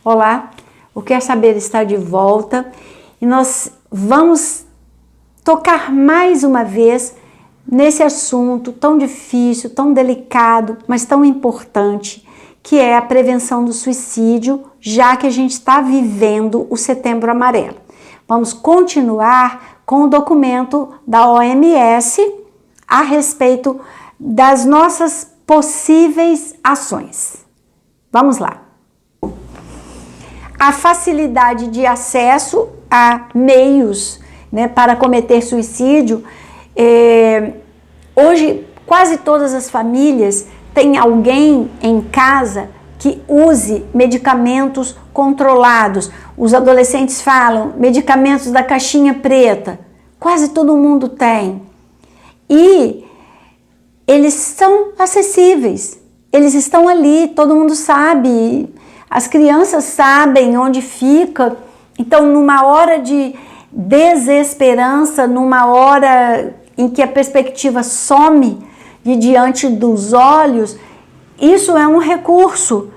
Olá, o Quer Saber está de volta e nós vamos tocar mais uma vez nesse assunto tão difícil, tão delicado, mas tão importante, que é a prevenção do suicídio, já que a gente está vivendo o Setembro Amarelo. Vamos continuar com o documento da OMS a respeito das nossas possíveis ações. Vamos lá. A facilidade de acesso a meios, para cometer suicídio. Hoje, quase todas as famílias têm alguém em casa que use medicamentos controlados. Os adolescentes falam medicamentos da caixinha preta. Quase todo mundo tem. E eles são acessíveis. Eles estão ali, todo mundo sabe. As crianças sabem onde fica. Então, numa hora de desesperança, numa hora em que a perspectiva some de diante dos olhos, isso é um recurso,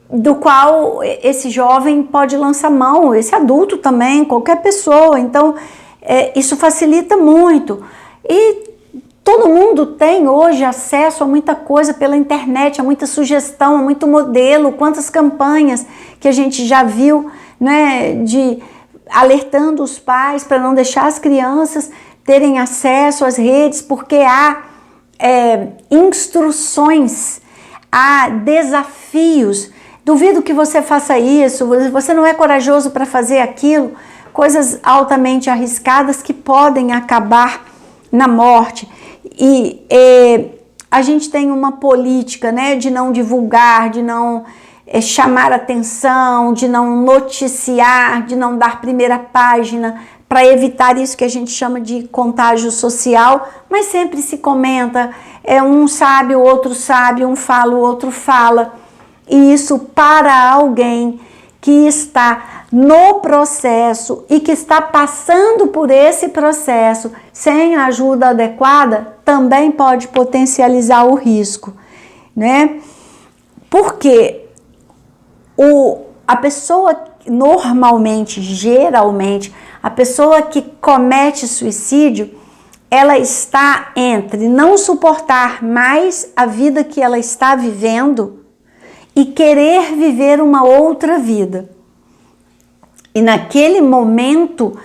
do qual esse jovem pode lançar mão, esse adulto também, qualquer pessoa. Então, isso facilita muito. E todo mundo tem hoje acesso a muita coisa pela internet, a muita sugestão, a muito modelo, quantas campanhas que a gente já viu, de alertando os pais para não deixar as crianças terem acesso às redes, porque há instruções, há desafios. Duvido que você faça isso, você não é corajoso para fazer aquilo, coisas altamente arriscadas que podem acabar na morte. E a gente tem uma política, de não divulgar, de não chamar atenção, de não noticiar, de não dar primeira página, para evitar isso que a gente chama de contágio social, mas sempre se comenta, um sabe, o outro sabe, um fala, o outro fala, e isso para alguém que está no processo e que está passando por esse processo sem a ajuda adequada, também pode potencializar o risco, Porque a pessoa, normalmente, geralmente, a pessoa que comete suicídio, ela está entre não suportar mais a vida que ela está vivendo e querer viver uma outra vida. E naquele momento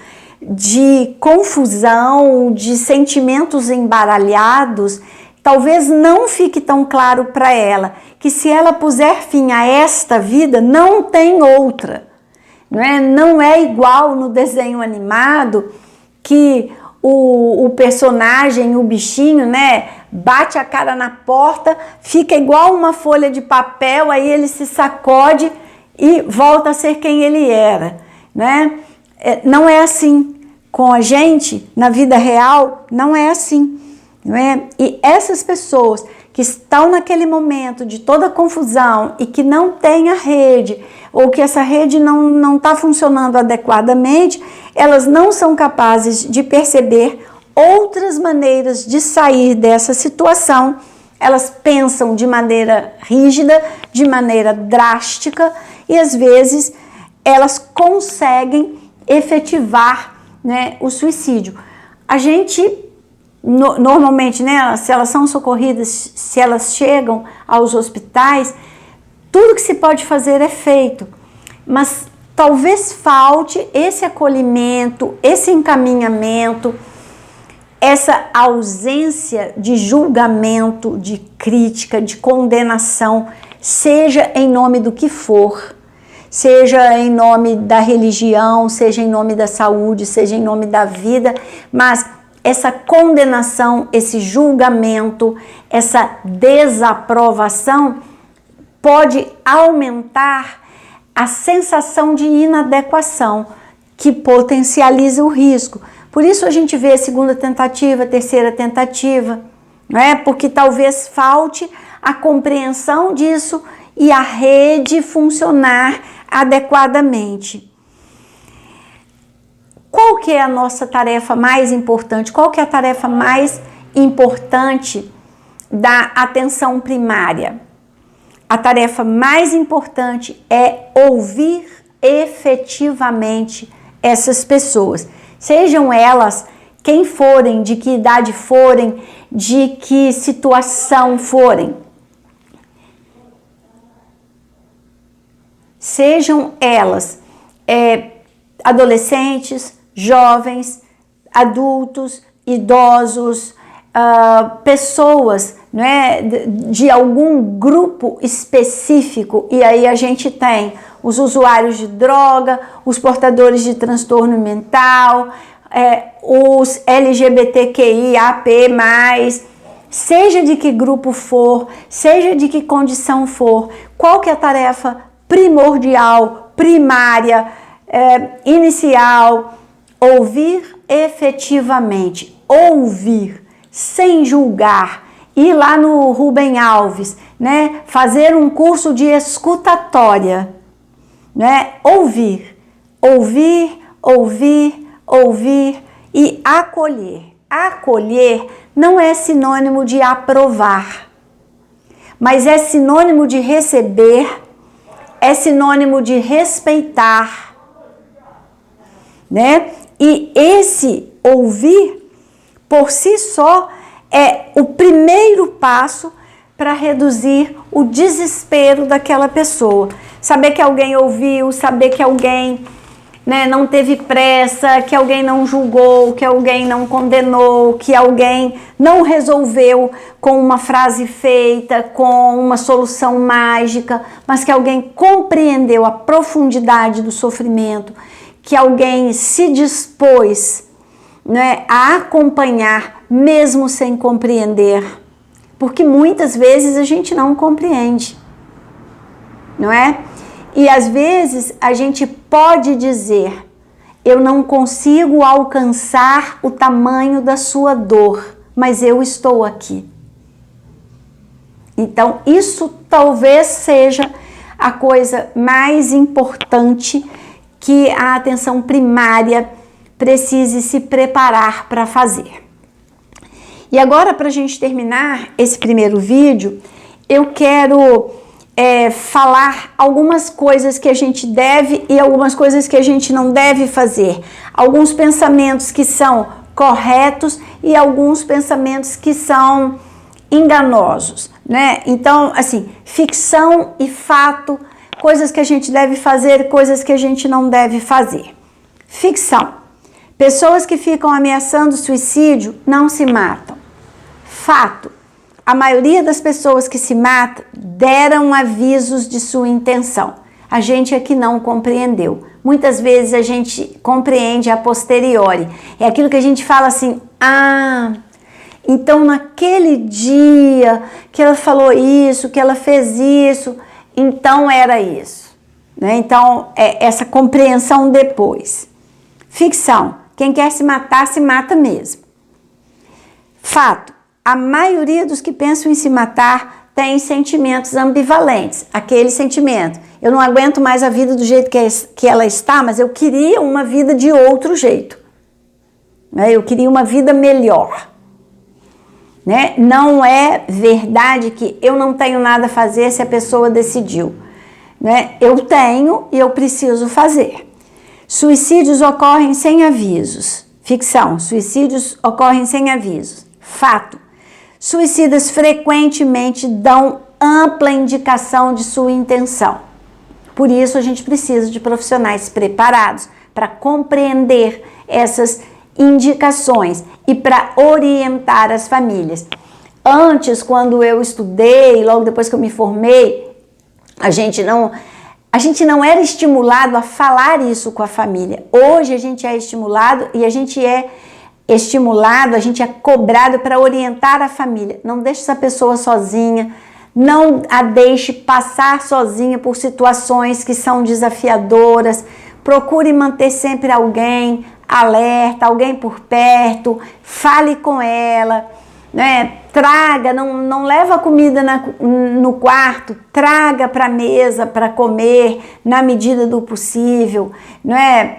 de confusão, de sentimentos embaralhados, talvez não fique tão claro para ela que se ela puser fim a esta vida, não tem outra. Não é igual no desenho animado que o personagem, o bichinho, bate a cara na porta, fica igual uma folha de papel, aí ele se sacode e volta a ser quem ele era, Não é assim. Com a gente, na vida real, não é assim, E essas pessoas que estão naquele momento de toda confusão e que não tem a rede, ou que essa rede não está funcionando adequadamente, elas não são capazes de perceber outras maneiras de sair dessa situação. Elas pensam de maneira rígida, de maneira drástica, e às vezes elas conseguem efetivar, o suicídio. A gente, normalmente, se elas são socorridas, se elas chegam aos hospitais, tudo que se pode fazer é feito, mas talvez falte esse acolhimento, esse encaminhamento, essa ausência de julgamento, de crítica, de condenação, seja em nome do que for, seja em nome da religião, seja em nome da saúde, seja em nome da vida, mas essa condenação, esse julgamento, essa desaprovação pode aumentar a sensação de inadequação, que potencializa o risco. Por isso a gente vê a segunda tentativa, a terceira tentativa, Porque talvez falte a compreensão disso e a rede funcionar adequadamente. Qual que é a nossa tarefa mais importante? Qual que é a tarefa mais importante da atenção primária? a tarefa mais importante é ouvir efetivamente essas pessoas, sejam elas quem forem, de que idade forem, de que situação forem. Sejam elas adolescentes, jovens, adultos, idosos, pessoas, não é, de algum grupo específico, e aí a gente tem os usuários de droga, os portadores de transtorno mental, os LGBTQIAP+, seja de que grupo for, seja de que condição for, qual que é a tarefa primordial, primária, inicial? Ouvir efetivamente, ouvir sem julgar, ir lá no Rubem Alves, né? Fazer um curso de escutatória, né? Ouvir e acolher. Acolher não é sinônimo de aprovar, mas é sinônimo de receber, é sinônimo de respeitar, né? E esse ouvir, por si só, é o primeiro passo para reduzir o desespero daquela pessoa. Saber que alguém ouviu, saber que alguém, né, não teve pressa, que alguém não julgou, que alguém não condenou, que alguém não resolveu com uma frase feita, com uma solução mágica, mas que alguém compreendeu a profundidade do sofrimento, que alguém se dispôs, né, a acompanhar mesmo sem compreender, porque muitas vezes a gente não compreende, não é? E às vezes a gente pode dizer: eu não consigo alcançar o tamanho da sua dor, mas eu estou aqui. Então isso talvez seja a coisa mais importante que a atenção primária precise se preparar para fazer. E agora, para a gente terminar esse primeiro vídeo, eu quero falar algumas coisas que a gente deve e algumas coisas que a gente não deve fazer. Alguns pensamentos que são corretos e alguns pensamentos que são enganosos, né? Então, assim, ficção e fato, coisas que a gente deve fazer, coisas que a gente não deve fazer. Ficção. Pessoas que ficam ameaçando suicídio não se matam. Fato. A maioria das pessoas que se matam deram avisos de sua intenção. A gente é que não compreendeu. Muitas vezes a gente compreende a posteriori. É aquilo que a gente fala assim: ah, então naquele dia que ela falou isso, que ela fez isso, então era isso, né? Então, essa compreensão depois. Ficção. Quem quer se matar, se mata mesmo. Fato. A maioria dos que pensam em se matar tem sentimentos ambivalentes. Aquele sentimento: eu não aguento mais a vida do jeito que ela está, mas eu queria uma vida de outro jeito, né? Eu queria uma vida melhor, né? Não é verdade que eu não tenho nada a fazer se a pessoa decidiu, né? Eu tenho e eu preciso fazer. Suicídios ocorrem sem avisos. Ficção. Suicídios ocorrem sem avisos. Fato. Suicidas frequentemente dão ampla indicação de sua intenção. Por isso a gente precisa de profissionais preparados para compreender essas indicações e para orientar as famílias. Antes, quando eu estudei, logo depois que eu me formei, a gente não era estimulado a falar isso com a família. Hoje a gente é estimulado e a gente é cobrado para orientar a família. Não deixe essa pessoa sozinha, não a deixe passar sozinha por situações que são desafiadoras. Procure manter sempre alguém alerta, alguém por perto, fale com ela, né? Traga, não leva comida no quarto, traga para a mesa para comer na medida do possível, né?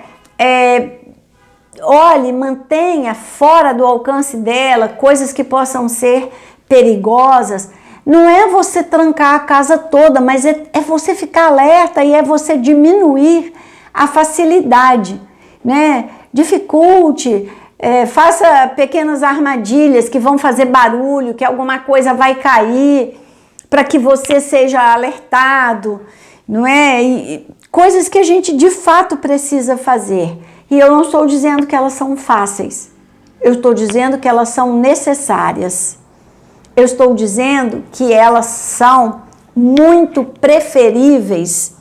Olhe, mantenha fora do alcance dela coisas que possam ser perigosas. não é você trancar a casa toda, mas é você ficar alerta e é você diminuir a facilidade, né? Dificulte, faça pequenas armadilhas que vão fazer barulho, que alguma coisa vai cair, para que você seja alertado, não é? E coisas que a gente de fato precisa fazer. E eu não estou dizendo que elas são fáceis, eu estou dizendo que elas são necessárias. Eu estou dizendo que elas são muito preferíveis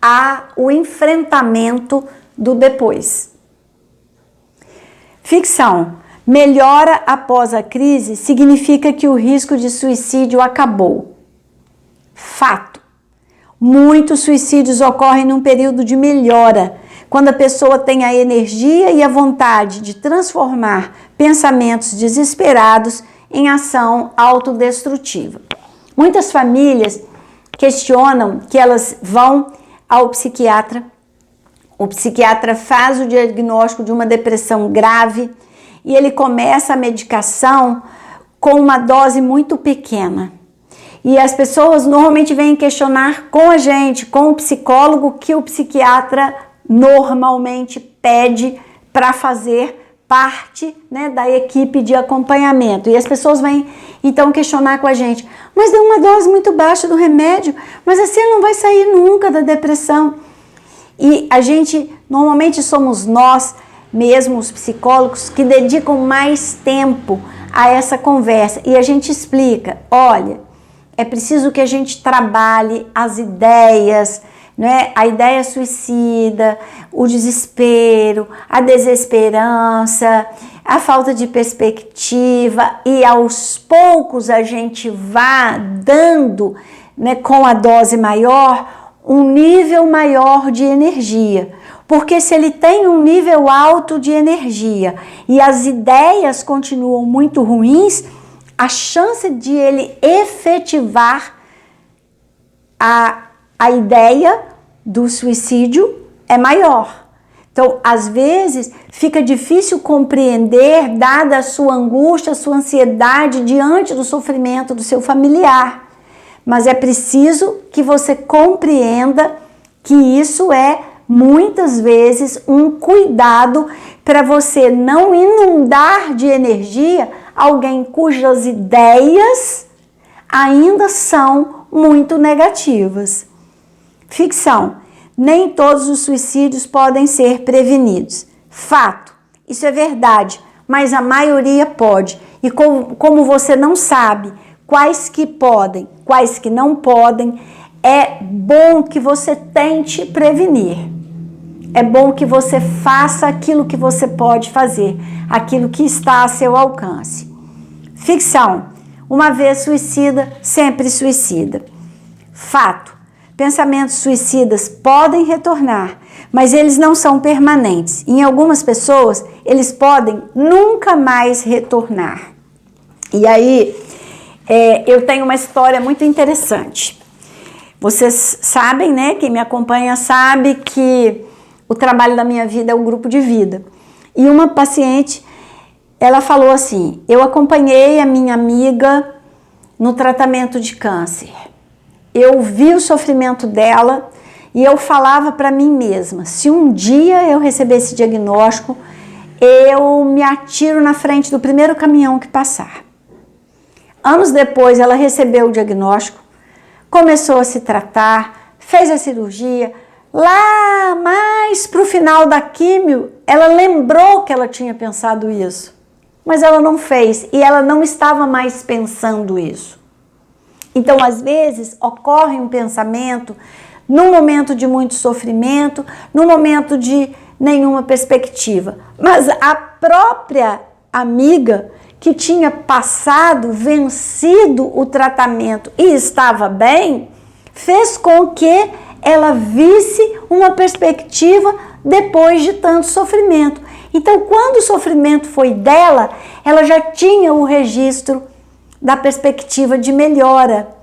ao enfrentamento do depois. Ficção. Melhora após a crise significa que o risco de suicídio acabou. Fato. Muitos suicídios ocorrem num período de melhora, quando a pessoa tem a energia e a vontade de transformar pensamentos desesperados em ação autodestrutiva. Muitas famílias questionam que elas vão ao psiquiatra. O psiquiatra faz o diagnóstico de uma depressão grave e ele começa a medicação com uma dose muito pequena. E as pessoas normalmente vêm questionar com a gente, com o psicólogo, que o psiquiatra normalmente pede para fazer parte, né, da equipe de acompanhamento. E as pessoas vêm então questionar com a gente, mas deu uma dose muito baixa do remédio, mas assim não vai sair nunca da depressão. E a gente, normalmente somos nós mesmos, os psicólogos, que dedicam mais tempo a essa conversa. E a gente explica, olha, é preciso que a gente trabalhe as ideias, né? A ideia suicida, o desespero, a desesperança, a falta de perspectiva, e aos poucos a gente vá dando, né, com a dose maior, um nível maior de energia. Porque se ele tem um nível alto de energia e as ideias continuam muito ruins, a chance de ele efetivar a ideia do suicídio é maior. Então, às vezes, fica difícil compreender, dada a sua angústia, a sua ansiedade diante do sofrimento do seu familiar. Mas é preciso que você compreenda que isso é, muitas vezes, um cuidado para você não inundar de energia alguém cujas ideias ainda são muito negativas. Ficção. Nem todos os suicídios podem ser prevenidos. Fato. Isso é verdade, mas a maioria pode. E como você não sabe quais que podem, quais que não podem, é bom que você tente prevenir. É bom que você faça aquilo que você pode fazer, aquilo que está a seu alcance. Ficção. Uma vez suicida, sempre suicida. Fato. Pensamentos suicidas podem retornar, mas eles não são permanentes. Em algumas pessoas, eles podem nunca mais retornar. E aí, eu tenho uma história muito interessante. Vocês sabem, né? Quem me acompanha sabe que o trabalho da minha vida é o grupo de vida. E uma paciente, ela falou assim, eu acompanhei a minha amiga no tratamento de câncer. Eu vi o sofrimento dela e eu falava para mim mesma, se um dia eu receber esse diagnóstico, eu me atiro na frente do primeiro caminhão que passar. Anos depois, ela recebeu o diagnóstico, começou a se tratar, fez a cirurgia. Lá mais para o final da químio, ela lembrou que ela tinha pensado isso, mas ela não fez e ela não estava mais pensando isso. Então, às vezes, ocorre um pensamento num momento de muito sofrimento, num momento de nenhuma perspectiva. Mas a própria amiga que tinha passado, vencido o tratamento e estava bem, fez com que ela visse uma perspectiva depois de tanto sofrimento. Então, quando o sofrimento foi dela, ela já tinha o registro da perspectiva de melhora.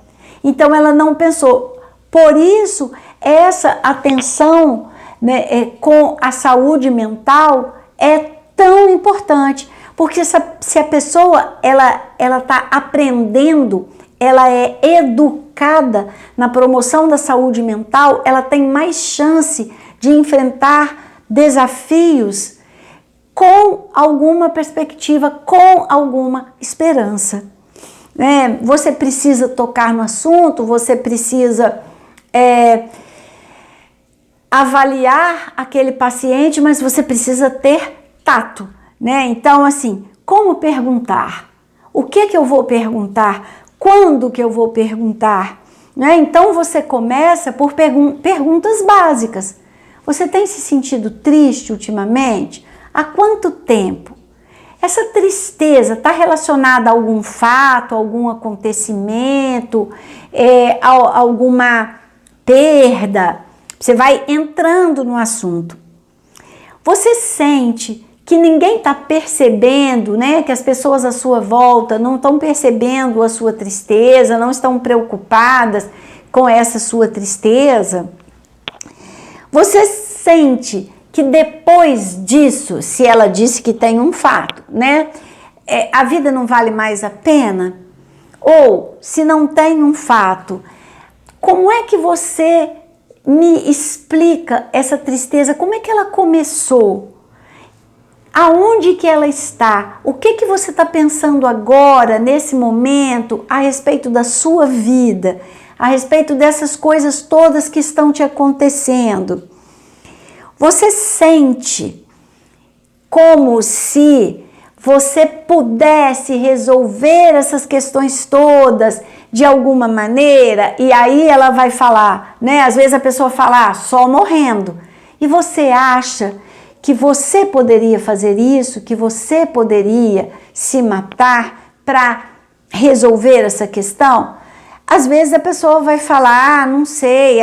Então, ela não pensou. Por isso, essa atenção, né, com a saúde mental é tão importante. Porque se a pessoa ela está aprendendo ela é educada na promoção da saúde mental, ela tem mais chance de enfrentar desafios com alguma perspectiva, com alguma esperança. Você precisa tocar no assunto, você precisa avaliar aquele paciente, mas você precisa ter tato, Então, assim, como perguntar? O que eu vou perguntar? Quando que eu vou perguntar? Então, você começa por perguntas básicas. Você tem se sentido triste ultimamente? Há quanto tempo? Essa tristeza está relacionada a algum fato, algum acontecimento, alguma perda? Você vai entrando no assunto. Você sente que ninguém está percebendo, que as pessoas à sua volta não estão percebendo a sua tristeza, não estão preocupadas com essa sua tristeza? Você sente que depois disso, se ela disse que tem um fato, a vida não vale mais a pena? Ou, se não tem um fato, como é que você me explica essa tristeza? Como é que ela começou? Aonde que ela está? O que você está pensando agora, nesse momento, a respeito da sua vida, a respeito dessas coisas todas que estão te acontecendo? Você sente como se você pudesse resolver essas questões todas de alguma maneira? E aí ela vai falar, Às vezes a pessoa fala, só morrendo. E você acha que você poderia fazer isso, que você poderia se matar para resolver essa questão? Às vezes a pessoa vai falar, não sei,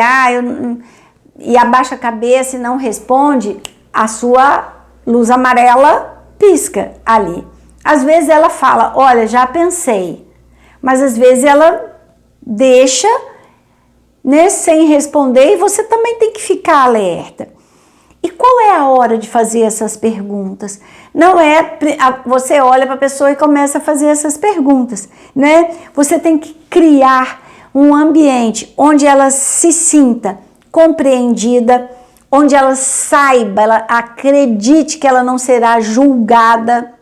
e abaixa a cabeça e não responde, a sua luz amarela pisca ali. Às vezes ela fala, olha, já pensei, mas às vezes ela deixa, sem responder, e você também tem que ficar alerta. E qual é a hora de fazer essas perguntas? Não é você olha para a pessoa e começa a fazer essas perguntas, Você tem que criar um ambiente onde ela se sinta compreendida, onde ela saiba, ela acredite que ela não será julgada,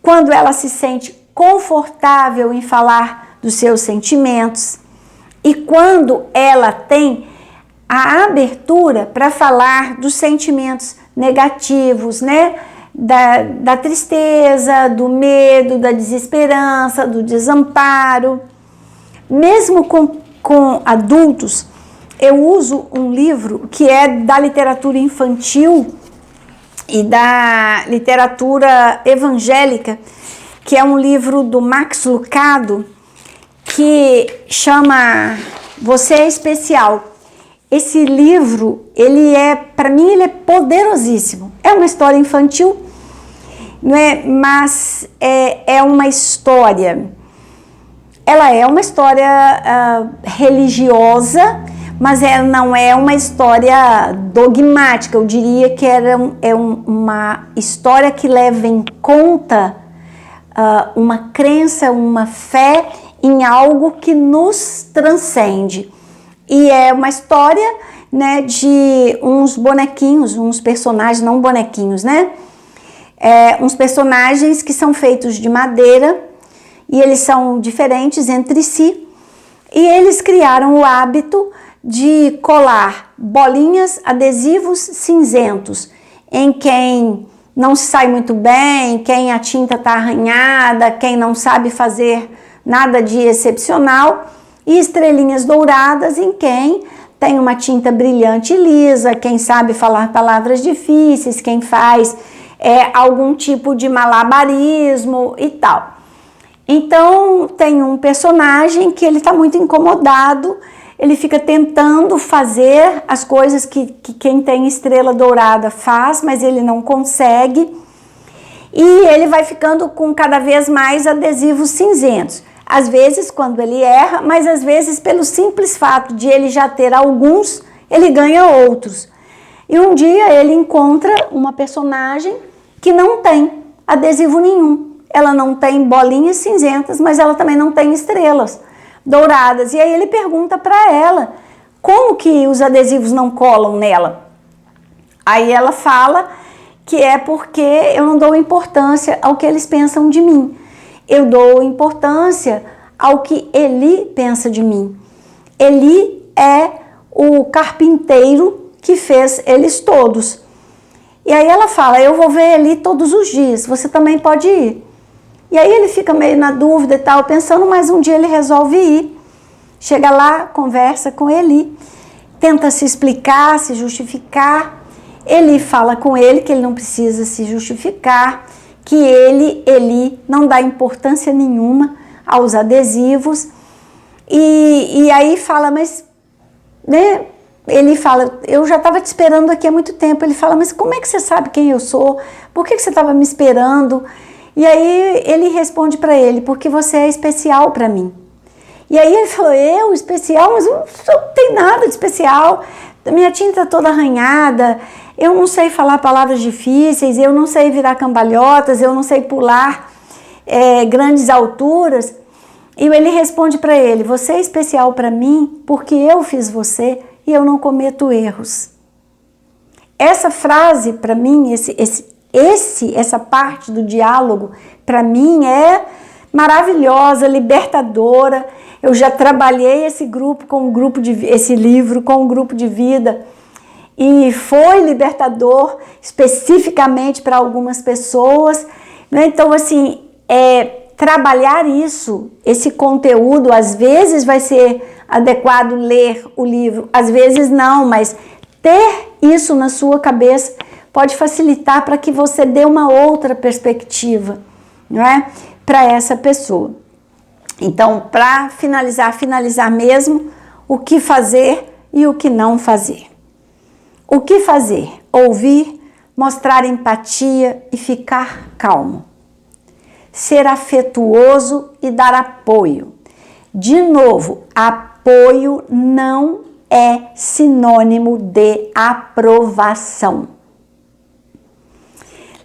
Quando ela se sente confortável em falar dos seus sentimentos e quando ela tem a abertura para falar dos sentimentos negativos, Da tristeza, do medo, da desesperança, do desamparo. Mesmo com adultos, eu uso um livro que é da literatura infantil e da literatura evangélica, que é um livro do Max Lucado, que chama Você é Especial. Esse livro, para mim, ele é poderosíssimo. É uma história infantil, mas é uma história. Ela é uma história religiosa, mas ela não é uma história dogmática. Eu diria que uma história que leva em conta uma crença, uma fé em algo que nos transcende. E é uma história, de uns bonequinhos, uns personagens, não bonequinhos, uns personagens que são feitos de madeira e eles são diferentes entre si. E eles criaram o hábito de colar bolinhas, adesivos cinzentos em quem não se sai muito bem, quem a tinta está arranhada, quem não sabe fazer nada de excepcional, e estrelinhas douradas em quem tem uma tinta brilhante e lisa, quem sabe falar palavras difíceis, quem faz algum tipo de malabarismo e tal. Então tem um personagem que ele está muito incomodado, ele fica tentando fazer as coisas que quem tem estrela dourada faz, mas ele não consegue, e ele vai ficando com cada vez mais adesivos cinzentos. Às vezes quando ele erra, mas às vezes pelo simples fato de ele já ter alguns, ele ganha outros. E um dia ele encontra uma personagem que não tem adesivo nenhum. ela não tem bolinhas cinzentas, mas ela também não tem estrelas douradas. E aí ele pergunta para ela, como que os adesivos não colam nela? Aí ela fala que é porque eu não dou importância ao que eles pensam de mim. Eu dou importância ao que Eli pensa de mim. Eli é o carpinteiro que fez eles todos. E aí ela fala, eu vou ver Eli todos os dias, você também pode ir. E aí ele fica meio na dúvida e tal, pensando, mas um dia ele resolve ir. Chega lá, conversa com Eli, tenta se explicar, se justificar. Eli fala com ele que ele não precisa se justificar, que Eli não dá importância nenhuma aos adesivos. E aí fala, mas, né? Ele fala, eu já estava te esperando aqui há muito tempo. Ele fala, mas como é que você sabe quem eu sou? Por que você estava me esperando? E aí ele responde para ele, porque você é especial para mim. E aí ele falou, eu especial? Mas eu não tenho nada de especial. Minha tinta toda arranhada, eu não sei falar palavras difíceis, eu não sei virar cambalhotas, eu não sei pular grandes alturas. E ele responde para ele, você é especial para mim porque eu fiz você e eu não cometo erros. Essa frase, para mim, essa parte do diálogo, para mim é maravilhosa, libertadora. Eu já trabalhei esse livro com um grupo de vida e foi libertador especificamente para algumas pessoas, né? Então, assim, trabalhar esse conteúdo, às vezes vai ser adequado ler o livro, às vezes não, mas ter isso na sua cabeça pode facilitar para que você dê uma outra perspectiva, não é? Para essa pessoa. Então, para finalizar mesmo, o que fazer e o que não fazer. O que fazer? Ouvir, mostrar empatia e ficar calmo. Ser afetuoso e dar apoio. De novo, apoio não é sinônimo de aprovação.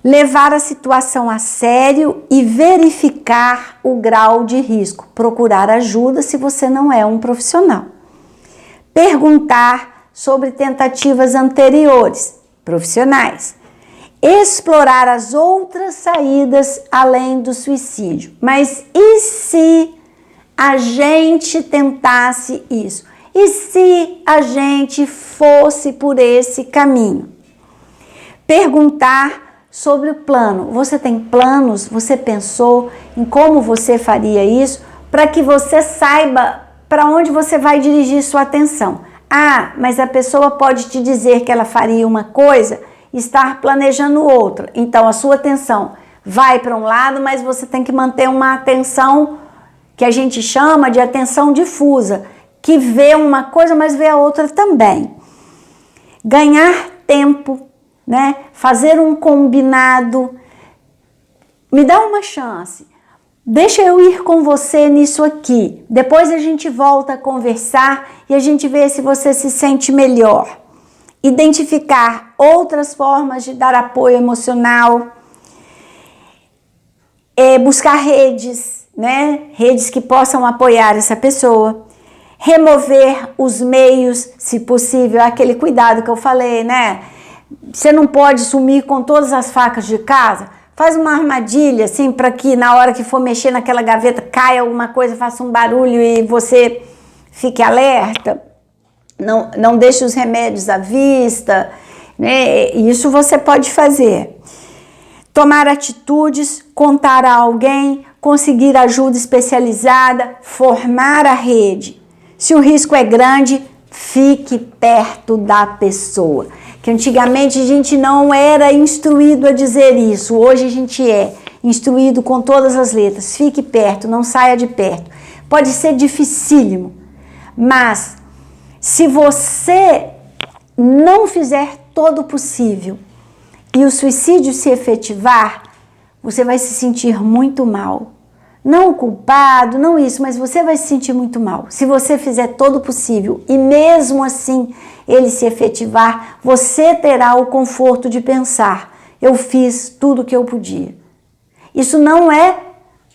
Levar a situação a sério e verificar o grau de risco. Procurar ajuda se você não é um profissional. Perguntar sobre tentativas anteriores, profissionais. Explorar as outras saídas além do suicídio. Mas e se a gente tentasse isso? E se a gente fosse por esse caminho? Perguntar sobre o plano. Você tem planos? Você pensou em como você faria isso? Para que você saiba para onde você vai dirigir sua atenção. Ah, mas a pessoa pode te dizer que ela faria uma coisa e estar planejando outra. Então a sua atenção vai para um lado, mas você tem que manter uma atenção que a gente chama de atenção difusa, que vê uma coisa, mas vê a outra também. Ganhar tempo, né? Fazer um combinado. Me dá uma chance. Deixa eu ir com você nisso aqui. Depois a gente volta a conversar e a gente vê se você se sente melhor. Identificar outras formas de dar apoio emocional. Buscar redes, né? Redes que possam apoiar essa pessoa. Remover os meios, se possível, aquele cuidado que eu falei, né? Você não pode sumir com todas as facas de casa. Faz uma armadilha, assim, para que na hora que for mexer naquela gaveta caia alguma coisa, faça um barulho e você fique alerta. Não deixe os remédios à vista, né? Isso você pode fazer. Tomar atitudes, contar a alguém, conseguir ajuda especializada, formar a rede. Se o risco é grande, fique perto da pessoa. Que antigamente a gente não era instruído a dizer isso, hoje a gente é instruído com todas as letras. Fique perto, não saia de perto. Pode ser dificílimo, mas se você não fizer todo o possível e o suicídio se efetivar, você vai se sentir muito mal. Não culpado, não isso, mas você vai se sentir muito mal. Se você fizer todo o possível e mesmo assim ele se efetivar, você terá o conforto de pensar, eu fiz tudo o que eu podia. Isso não é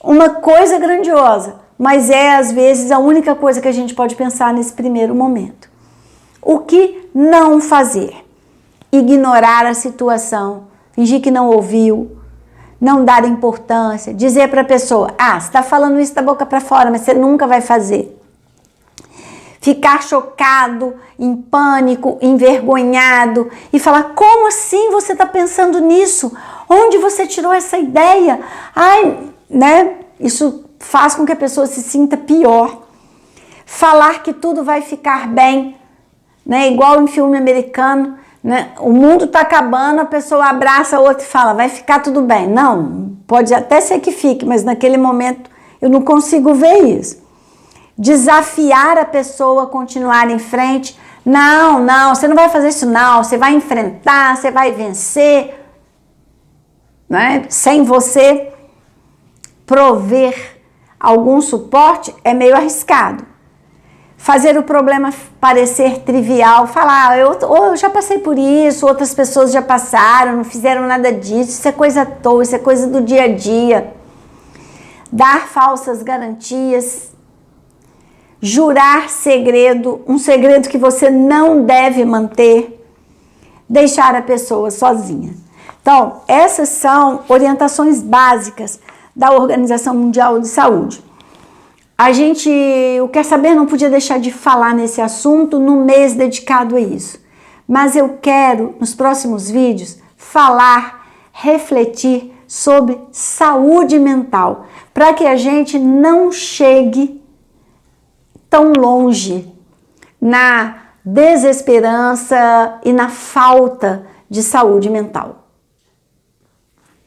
uma coisa grandiosa, mas é às vezes a única coisa que a gente pode pensar nesse primeiro momento. O que não fazer? Ignorar a situação, fingir que não ouviu, não dar importância, dizer para a pessoa, você está falando isso da boca para fora, mas você nunca vai fazer. Ficar chocado, em pânico, envergonhado e falar, como assim você está pensando nisso? Onde você tirou essa ideia? Isso faz com que a pessoa se sinta pior. Falar que tudo vai ficar bem, igual em filme americano, o mundo está acabando, a pessoa abraça a outra e fala, vai ficar tudo bem. Não, pode até ser que fique, mas naquele momento eu não consigo ver isso. Desafiar a pessoa a continuar em frente. Não, você não vai fazer isso não, você vai enfrentar, você vai vencer. Sem você prover algum suporte é meio arriscado. Fazer o problema parecer trivial, falar, eu já passei por isso, outras pessoas já passaram, não fizeram nada disso, isso é coisa à toa, isso é coisa do dia a dia. Dar falsas garantias, jurar segredo, um segredo que você não deve manter, deixar a pessoa sozinha. Então, essas são orientações básicas da Organização Mundial de Saúde. O Quer Saber não podia deixar de falar nesse assunto no mês dedicado a isso. Mas eu quero, nos próximos vídeos, falar, refletir sobre saúde mental, para que a gente não chegue tão longe na desesperança e na falta de saúde mental.